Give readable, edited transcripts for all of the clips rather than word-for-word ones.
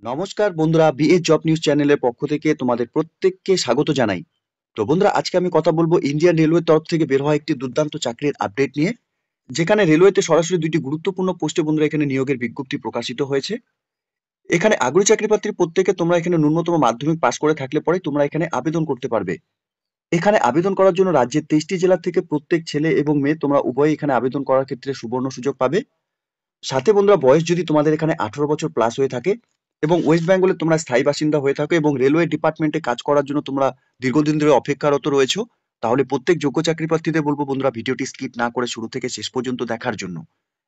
নমস্কার বন্ধুরা, BS job news চ্যানেলের পক্ষ থেকে তোমাদের প্রত্যেককে স্বাগত জানাই। তো বন্ধুরা, আজকে আমি কথা বলবো ইন্ডিয়ান রেলওয়ের তরফ থেকে বের হওয়া একটি দুর্দান্ত চাকরির আপডেট নিয়ে, যেখানে রেলওয়েতে সরাসরি দুইটি গুরুত্বপূর্ণ পোস্টে বন্ধুরা এখানে নিয়োগের বিজ্ঞপ্তি প্রকাশিত হয়েছে। এখানে আগ্রহী চাকরি প্রার্থী প্রত্যেকে তোমরা এখানে ন্যূনতম মাধ্যমিক পাশ করে থাকলে পরে তোমরা এখানে আবেদন করতে পারবে। এখানে আবেদন করার জন্য রাজ্যের 23টি জেলা থেকে প্রত্যেক ছেলে এবং মেয়ে তোমরা উভয়ই এখানে আবেদন করার ক্ষেত্রে সুবর্ণ সুযোগ পাবে। সাথে বন্ধুরা, বয়স যদি তোমাদের এখানে 18 বছর প্লাস হয়ে থাকে এবং ওয়েস্ট বেঙ্গলে তোমরা স্থায়ী বাসিন্দা হয়ে থাকো এবং রেলওয়ে ডিপার্টমেন্টে কাজ করার জন্য তোমরা দীর্ঘদিন ধরে অপেক্ষারত রয়েছো, তাহলে প্রত্যেক যোগ্য চাকরি প্রার্থীদের বলবো বন্ধুরা ভিডিওটি স্কিপ না করে শুরু থেকে শেষ পর্যন্ত দেখার জন্য,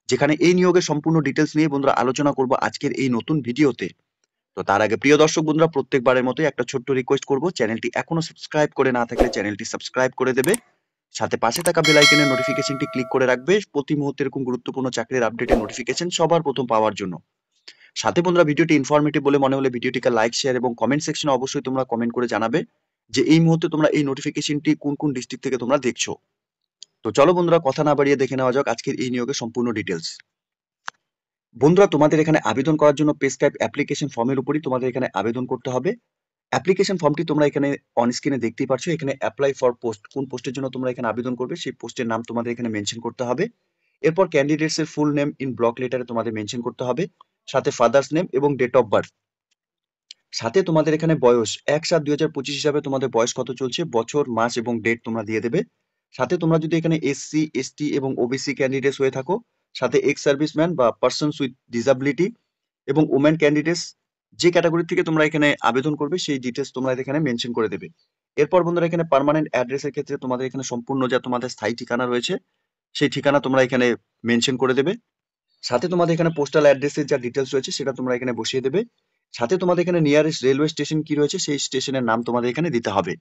যেখানে এই নিয়োগের সম্পূর্ণ ডিটেলস নিয়ে বন্ধুরা আলোচনা করব আজকের এই নতুন ভিডিওতে। তো তার আগে প্রিয় দর্শক বন্ধুরা, প্রত্যেকবারের মতোই একটা ছোট্ট রিকোয়েস্ট করব, চ্যানেলটি এখনো সাবস্ক্রাইব করে না থাকলে চ্যানেলটি সাবস্ক্রাইব করে দেবে। সাথে পাশে থাকা বেল আইকনের নোটিফিকেশনটি ক্লিক করে রাখবে প্রতি মুহূর্তে এরকম গুরুত্বপূর্ণ চাকরির আপডেটের নোটিফিকেশন সবার প্রথম পাওয়ার জন্য। সাথে বন্ধুরা, ভিডিওটি ইনফরমেটিভ বলে মনে হলে ভিডিওটিকে লাইক, শেয়ার এবং কমেন্ট সেকশনে অবশ্যই তোমরা কমেন্ট করে জানাবে যে এই মুহূর্তে তোমরা এই নোটিফিকেশনটি কোন কোন ডিস্ট্রিক্ট থেকে তোমরা দেখছো। তো চলো বন্ধুরা, কথা না বাড়িয়ে দেখে নেওয়া যাক আজকের এই নিয়োগের সম্পূর্ণ ডিটেলস। বন্ধুরা, তোমাদের এখানে আবেদন করার জন্য প্রেসক্রাইব অ্যাপ্লিকেশন ফর্মের উপরই তোমাদের এখানে আবেদন করতে হবে। অ্যাপ্লিকেশন ফর্মটি তোমরা এখানে অন স্ক্রিনে দেখতেই পাচ্ছ। এখানে অ্যাপ্লাই ফর পোস্ট, কোন পোস্টের জন্য তোমরা এখানে আবেদন করবে সেই পোস্টের নাম তোমাদের এখানে মেনশন করতে হবে। এরপর ক্যান্ডিডেটস এর ফুল নেম ইন ব্লক লেটারে তোমাদের মেনশন করতে হবে, সাথে ফাদার্স নেম এবং ডেট অফ বার্থ। সাথে তোমাদের এখানে বয়স 1/7/2025 হিসাবে তোমাদের বয়স কত চলছে, বছর, মাস এবং ডেট তোমরা দিয়ে দেবে। সাথে তোমরা যদি এখানে এসসি, এসটি এবং ওবিসি ক্যান্ডিডেটস হয়ে থাকো, সাথে এক্স সার্ভিসম্যান বা পার্সনস উইথ ডিসাবিলিটি এবং ওমেন ক্যান্ডিডেটস, যে ক্যাটাগরি থেকে তোমরা এখানে আবেদন করবে সেই ডিটেলস তোমরা এখানে মেনশন করে দেবে। এরপর বন্ধুরা, এখানে পার্মানেন্ট অ্যাড্রেসের ক্ষেত্রে তোমাদের এখানে সম্পূর্ণ যা তোমাদের স্থায়ী ঠিকানা রয়েছে সেই ঠিকানা তোমরা এখানে মেনশন করে দেবে। সাথে তোমাদের এখানে পোস্টাল অ্যাড্রেসের যা ডিটেলস রয়েছে সেটা তোমরা এখানে বসিয়ে দেবে। সাথে তোমাদের এখানে নিয়ারেস্ট রেলওয়ে স্টেশন কি রয়েছে সেই স্টেশনের নাম তোমাদের এখানে দিতে হবে।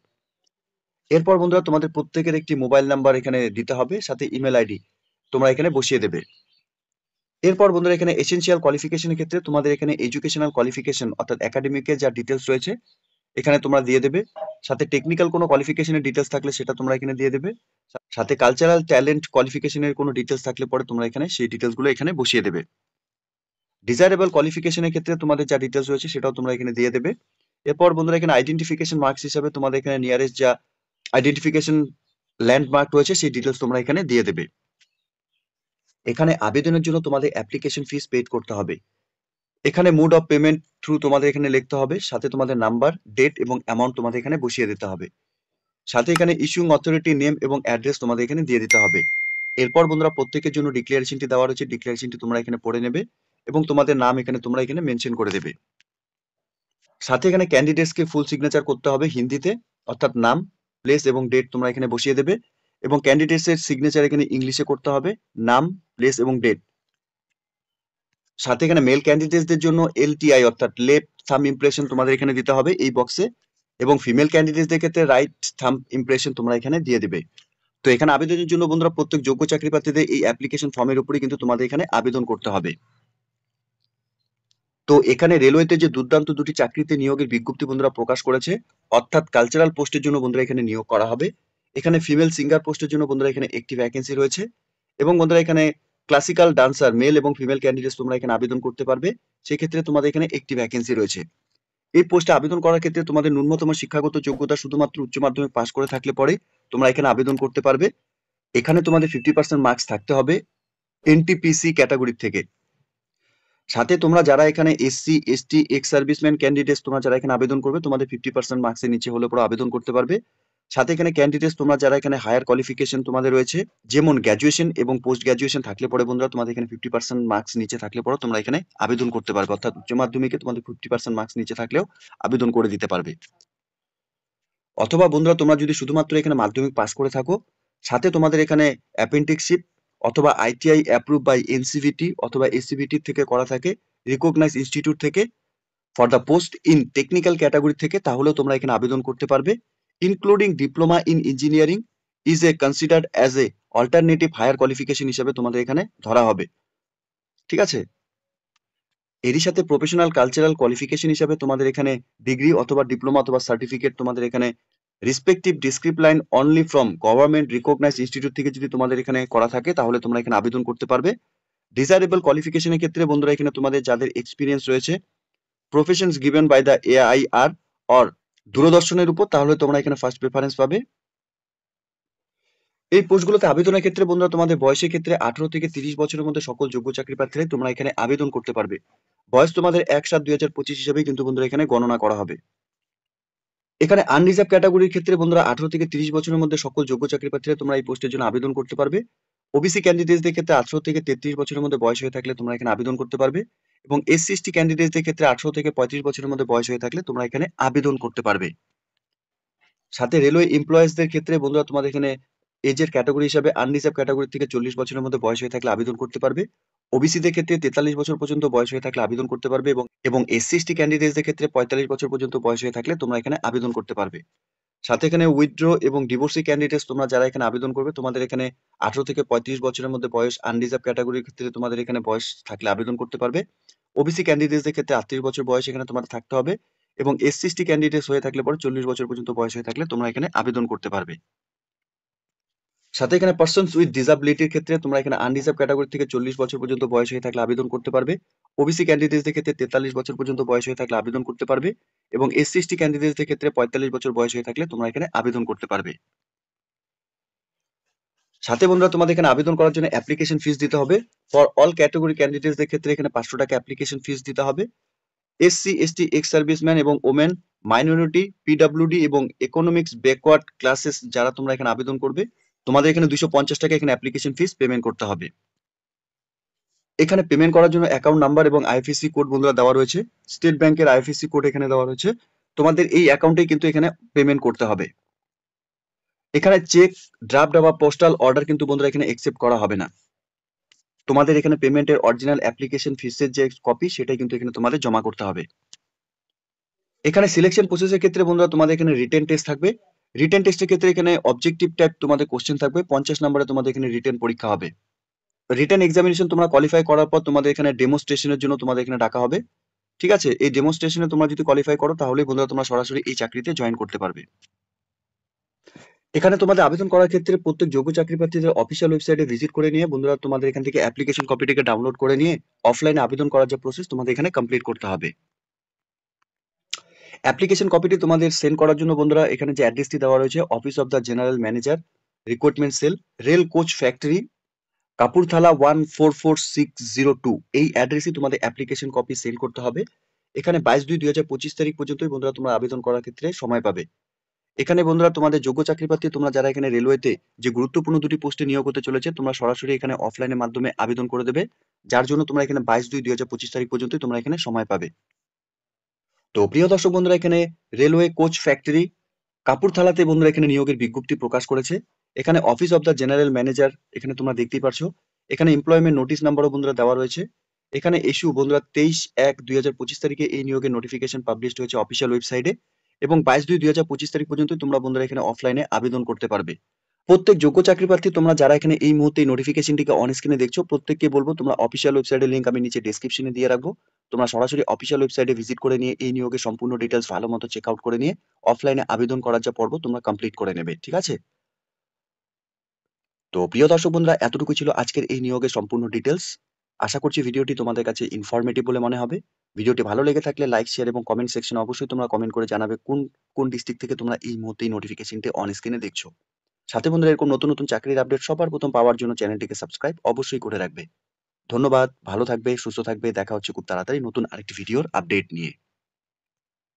এরপর বন্ধুরা, তোমাদের প্রত্যেকের একটি মোবাইল নাম্বার এখানে দিতে হবে, সাথে ইমেল আইডি তোমরা এখানে বসিয়ে দেবে। এরপর বন্ধুরা, এখানে এসেনশিয়াল কোয়ালিফিকেশনের ক্ষেত্রে তোমাদের এখানে এডুকেশনাল কোয়ালিফিকেশন অর্থাৎ একাডেমিকের যা ডিটেলস রয়েছে এখানে তোমরা দিয়ে দেবে। সাথে টেকনিক্যাল কোনো কোয়ালিফিকেশনের ডিটেলস থাকলে সেটা তোমরা এখানে দিয়ে দেবে। সাথে কালচারাল ট্যালেন্ট কোয়ালিফিকেশনের কোনো ডিটেলস থাকলে পরে তোমরা এখানে সেই ডিটেলসগুলো এখানে বসিয়ে দেবে। ডিজায়ারেবল কোয়ালিফিকেশনের ক্ষেত্রে তোমাদের যা ডিটেলস রয়েছে সেটাও তোমরা এখানে দিয়ে দেবে। এরপর বন্ধুরা, এখানে আইডেন্টিফিকেশন মার্কস হিসাবে তোমাদের এখানে নিয়ারেস্ট যা আইডেন্টিফিকেশন ল্যান্ডমার্ক রয়েছে সেই ডিটেলস তোমরা এখানে দিয়ে দেবে। এখানে আবেদনের জন্য তোমাদের অ্যাপ্লিকেশন ফিস পেড করতে হবে। এখানে মোড অফ পেমেন্ট থ্রু তোমাদের এখানে লিখতে হবে, সাথে তোমাদের নাম্বার, ডেট এবং অ্যামাউন্ট তোমাদের এখানে বসিয়ে দিতে হবে। সাথে এখানে ইস্যুইং অথরিটি নেম এবং অ্যাড্রেস তোমাদের এখানে দিয়ে দিতে হবে। এরপর বন্ধুরা, প্রত্যেকের জন্য ডিক্লারেশনটি দেওয়া রয়েছে, ডিক্লারেশনটি তোমরা এখানে পড়ে নেবে এবং তোমাদের নাম এখানে তোমরা এখানে মেনশন করে দেবে। সাথে এখানে ক্যান্ডিডেটসকে ফুল সিগনেচার করতে হবে হিন্দিতে, অর্থাৎ নাম, প্লেস এবং ডেট তোমরা এখানে বসিয়ে দেবে। এবং ক্যান্ডিডেটস এর সিগনেচার এখানে ইংলিশে করতে হবে, নাম, প্লেস এবং ডেট। সাথে এখানে মেল ক্যান্ডিডেটসদের জন্য এলটিআই অর্থাৎ লেফট থাম্ব ইমপ্রেশন তোমাদের এখানে দিতে হবে এই বক্সে, এবং ফিমেল ক্যান্ডিডেটসদের ক্ষেত্রে রাইট থাম্ব ইমপ্রেশন তোমরা এখানে দিয়ে দিবে। তো এখানে আবেদনের জন্য বন্ধুরা প্রত্যেক যোগ্য চাকরি প্রার্থীদের এই অ্যাপ্লিকেশন ফর্মের উপরে কিন্তু তোমাদের এখানে আবেদন করতে হবে। তো এখানে রেলওয়েতে যে দুর্দান্ত দুটি চাকরিতে নিয়োগের বিজ্ঞপ্তি বন্ধুরা প্রকাশ করেছে, অর্থাৎ কালচারাল পোস্টের জন্য বন্ধুরা এখানে নিয়োগ করা হবে। এখানে ফিমেল সিঙ্গার পোস্টের জন্য বন্ধুরা এখানে একটি ভ্যাকেন্সি রয়েছে, এবং বন্ধুরা এখানে ক্লাসিক্যাল ডান্সার মেল এবং ফিমেল ক্যান্ডিডেটস তোমরা এখানে আবেদন করতে পারবে। সেক্ষেত্রে তোমাদের এখানে একটি ভ্যাকেন্সি রয়েছে। এই পোস্টে আবেদন করার ক্ষেত্রে তোমাদের ন্যূনতম শিক্ষাগত যোগ্যতা শুধুমাত্র উচ্চ মাধ্যমিক পাশ করে থাকলে পরে তোমরা এখানে আবেদন করতে পারবে। এখানে তোমাদের 50% মার্কস থাকতে হবে এনটিপিসি ক্যাটাগরি থেকে। সাথে তোমরা যারা এখানে SC, ST, ex serviceman candidates তোমরা যারা এখানে আবেদন করবে তোমাদের 50% মার্কসের নিচে হলে পরে আবেদন করতে পারবে। সাথে এখানে ক্যান্ডিডেটস তোমরা যারা এখানে হায়ার কোয়ালিফিকেশন তোমাদের রয়েছে, যেমন গ্র্যাজুয়েশন এবং পোস্ট গ্র্যাজুয়েশন থাকলে পরে বন্ধুরা তোমাদের এখানে 50% মার্কস নিচে থাকলে পরে তোমরা এখানে আবেদন করতে পারবে, অর্থাৎ উচ্চ মাধ্যমিকে তোমাদের 50% মার্কস নিচে থাকলেও আবেদন করে দিতে পারবে। অথবা বন্ধুরা, তোমরা যদি শুধুমাত্র এখানে মাধ্যমিক পাস করে থাকো, সাথে তোমাদের এখানে অ্যাপেন্টিক্সশিপ অথবা আইটিআই অ্যাপ্রুভ বাই এনসিভিটি অথবা এসসিভিটি থেকে করা থাকে, রিকগনাইজ ইনস্টিটিউট থেকে, for the post in technical category থেকে, তাহলেও তোমরা এখানে আবেদন করতে পারবে। Including diploma in engineering is a considered as a alternative higher qualification হিসেবে তোমাদের এখানে ধরা হবে। ঠিক আছে? এরই সাথে প্রফেশনাল কালচারাল কোয়ালিফিকেশন হিসাবে তোমাদের এখানে ডিগ্রি অথবা ডিপ্লোমা অথবা সার্টিফিকেট তোমাদের এখানে respective discipline only from government recognize institute থেকে যদি তোমাদের এখানে করা থাকে তাহলে তোমরা এখানে আবেদন করতে পারবে। ডিজায়ারেবল কোয়ালিফিকেশনের ক্ষেত্রে বন্ধুরা এখানে তোমাদের যাদের এক্সপিরিয়েন্স রয়েছে professions given by the AIR or দূরদর্শনের উপর, তাহলে তোমরা এখানে ফার্স্ট প্রেফারেন্স পাবে। এই পোস্টগুলোতে আবেদনের ক্ষেত্রে বন্ধুরা তোমাদের বয়সের ক্ষেত্রে 18 থেকে 30 বছরের মধ্যে সকল যোগ্য চাকরি প্রার্থীরাই তোমরা এখানে আবেদন করতে পারবে। বয়স তোমাদের 1/7/2025 হিসেবেই কিন্তু বন্ধুরা এখানে গণনা করা হবে। এখানে আনরিজার্ভ ক্যাটাগরির ক্ষেত্রে বন্ধুরা 18 থেকে 30 বছরের মধ্যে সকল যোগ্য চাকরি প্রার্থীরা তোমরা এই পোস্টের জন্য আবেদন করতে পারবে। ওবিসি ক্যান্ডিডেটসদের ক্ষেত্রে 18 থেকে 33 বছরের মধ্যে বয়স হয়ে থাকলে তোমরা এখানে আবেদন করতে পারবে, এবং এসসি এসটি ক্যান্ডিডেটসদের ক্ষেত্রে 18 থেকে 35 বছরের মধ্যে বয়স হয়ে থাকলে তোমরা এখানে আবেদন করতে পারবে। সাথে রেলওয়ে এমপ্লয়িজদের ক্ষেত্রে বন্ধুরা তোমাদের এখানে এজের ক্যাটাগরি হিসাবে আনরিজার্ভ ক্যাটাগরি থেকে 40 বছরের মধ্যে বয়স হয়ে থাকলে আবেদন করতে পারবে। ওবিসিদের ক্ষেত্রে 43 বছর পর্যন্ত বয়স হয়ে থাকলে আবেদন করতে পারবে, এবং এসসি এসটি ক্যান্ডিডেটসদের ক্ষেত্রে 45 বছর পর্যন্ত বয়স হয়ে থাকলে তোমরা এখানে আবেদন করতে পারবে। সাথে এখানে উইথড্র এবং ডিভোর্সি ক্যান্ডিডেটস তোমরা যারা এখানে আবেদন করবে, তোমাদের এখানে 18 থেকে 35 বছরের মধ্যে বয়স, আনরিজার্ভ ক্যাটাগরির ক্ষেত্রে তোমাদের এখানে বয়স থাকলে আবেদন করতে পারবে। ওবিসি ক্যান্ডিডেটসদের ক্ষেত্রে 38 বছর বয়স এখানে তোমাদের থাকতে হবে, এবং এসসি এসটি ক্যান্ডিডেটস হয়ে থাকলে পরে 40 বছর পর্যন্ত বয়স হয়ে থাকলে তোমরা এখানে আবেদন করতে পারবে। সাথে এখানে পার্সনস উইথ ডিসাবিলিটির ক্ষেত্রে তোমরা এখানে আনরিজার্ভ ক্যাটাগরি থেকে 40 বছর পর্যন্ত বয়স হয়ে থাকলে আবেদন করতে পারবে। ওবিসি ক্যান্ডিডেটসদের ক্ষেত্রে 43 বছর পর্যন্ত বয়স হয়ে থাকলে আবেদন করতে পারবে, এবং এসসি এসটি ক্যান্ডিডেটসদের ক্ষেত্রে 45 বছর বয়স হয়ে থাকলে তোমরা এখানে আবেদন করতে পারবে। সাথে বন্ধুরা তোমাদের এখানে আবেদন করার জন্য অ্যাপ্লিকেশন ফিস দিতে হবে। ফর অল ক্যাটাগরি ক্যান্ডিডেটসদের ক্ষেত্রে এখানে 500 টাকা অ্যাপ্লিকেশন ফিস দিতে হবে। এসসি এসটি এক্স সার্ভিসম্যান এবং ওমেন, মাইনরিটি, পিডব্লিউডি এবং ইকোনমিক্স ব্যাকওয়ার্ড ক্লাসেস যারা তোমরা এখানে আবেদন করবে, তোমাদের এখানে 250 টাকা এখানে অ্যাপ্লিকেশন ফিস পেমেন্ট করতে হবে। এখানে পেমেন্ট করার জন্য অ্যাকাউন্ট নাম্বার এবং আইএফএসসি কোড বন্ধুরা দেওয়া রয়েছে। স্টেট ব্যাংকের আইএফএসসি কোড এখানে দেওয়া রয়েছে। তোমাদের এই অ্যাকাউন্টে কিন্তু এখানে পেমেন্ট করতে হবে। এখানে চেক, ড্রাফট বা পোস্টাল অর্ডার কিন্তু বন্ধুরা এখানে অ্যাকসেপ্ট করা হবে না। তোমাদের এখানে পেমেন্টের অরিজিনাল অ্যাপ্লিকেশন ফিসের যে কপি সেটাই কিন্তু এখানে তোমাদের জমা করতে হবে। এখানে সিলেকশন প্রসেসের ক্ষেত্রে বন্ধুরা তোমাদের এখানে রিটেন টেস্ট থাকবে। রিটেন টেস্টের ক্ষেত্রে এখানে অবজেক্টিভ টাইপ তোমাদের কোশ্চেন থাকবে। 50 নম্বরে তোমাদের এখানে রিটেন পরীক্ষা হবে। রিটেন এক্সামিনেশন তোমরা কোয়ালিফাই করার পর তোমাদের এখানে ডেমোস্ট্রেশনের জন্য তোমাদের এখানে ডাকা হবে। ঠিক আছে, এই ডেমোস্ট্রেশনে তোমরা যদি কোয়ালিফাই করো তাহলেই বন্ধুরা তোমরা সরাসরি এই চাকরিতে জয়েন করতে পারবে। এখানে তোমাদের আবেদন করার ক্ষেত্রে প্রত্যেক যোগ্য চাকরি প্রার্থীদের অফিসিয়াল ওয়েবসাইটে ভিজিট করে নিয়ে বন্ধুরা তোমাদের এখান থেকে অ্যাপ্লিকেশন কপিটিকে ডাউনলোড করে নিয়ে অফলাইনে আবেদন করার যে প্রসেস তোমাদের এখানে কমপ্লিট করতে হবে। অ্যাপ্লিকেশন কপিটি তোমাদের সেন্ড করার জন্য বন্ধুরা এখানে যে অ্যাড্রেসটি দেওয়া রয়েছে, office of the general manager, recruitment sell, rail coach factory, Kapurthala 144602, এই অ্যাড্রেসে তোমাদের অ্যাপ্লিকেশন কপি সেন্ড করতে হবে। এখানে 22/2/2025 তারিখ পর্যন্তই বন্ধুরা তোমরা আবেদন করার ক্ষেত্রে সময় পাবে। এখানে বন্ধুরা তোমাদের যোগ্য চাকরি প্রার্থী তোমরা যারা এখানে রেলওয়েতে যে গুরুত্বপূর্ণ দুটি পোস্টে নিয়োগ হতে চলেছে, তোমরা সরাসরি এখানে অফলাইনের মাধ্যমে আবেদন করে দেবে, যার জন্য তোমরা এখানে 22/2/2025 তারিখ পর্যন্তই তোমরা এখানে সময় পাবে। তো প্রিয় দর্শক বন্ধুরা, এখানে রেলওয়ে কোচ ফ্যাক্টরি কাপুরথালাতে বন্ধুরা এখানে নিয়োগের বিজ্ঞপ্তি প্রকাশ করেছে। এখানে office of the general manager এখানে তোমরা দেখতেই পারছো। এখানে এমপ্লয়মেন্ট নোটিশ নাম্বারও বন্ধুরা দেওয়া রয়েছে। এখানে ইস্যু বন্ধুরা 23/1/2025 তারিখে এই নিয়োগের নোটিফিকেশন পাবলিশড হয়েছে অফিসিয়াল ওয়েবসাইটে, এবং 22/2/2025 তারিখ পর্যন্ত তোমরা বন্ধুরা এখানে অফলাইনে আবেদন করতে পারবে। প্রত্যেক যোগ্য চাকরি প্রার্থী তোমরা যারা এখানে এই মুহূর্তে এই নোটিফিকেশনটিকে অন স্ক্রিনে দেখছো, প্রত্যেককে বলবো তোমরা অফিসিয়াল ওয়েবসাইটের লিংক আমি নিচে ডেসক্রিপশনে দিয়ে রাখবো। তোমরা সরাসরি অফিসিয়াল ওয়েবসাইটে ভিজিট করে নিয়ে এই নিয়োগের সম্পূর্ণ ডিটেলস ভালো মতো চেক আউট করে নিয়ে অফলাইনে আবেদন করার যে পর্ব তোমরা কমপ্লিট করে নেবে। ঠিক আছে, তো প্রিয় দর্শক বন্ধুরা, এতটুকু ছিল আজকের এই নিয়োগের সম্পূর্ণ ডিটেলস। আশা করছি ভিডিওটি তোমাদের কাছে ইনফরমেটিভ বলে মনে হবে। ভিডিওটি ভালো লেগে থাকলে লাইক, শেয়ার এবং কমেন্ট সেকশনে অবশ্যই তোমরা কমেন্ট করে জানাবে কোন কোন ডিস্ট্রিক্ট থেকে তোমরা এই মুহূর্তে এই নোটিফিকেশনটি অন স্ক্রিনে দেখছো। সাথে বন্ধুরা এরকম নতুন নতুন চাকরির আপডেট সবার প্রথম পাওয়ার জন্য চ্যানেলটিকে সাবস্ক্রাইব অবশ্যই করে রাখবে। ধন্যবাদ, ভালো থাকবে, সুস্থ থাকবে। দেখা হচ্ছে খুব তাড়াতাড়ি নতুন আরেকটি ভিডিওর আপডেট নিয়ে।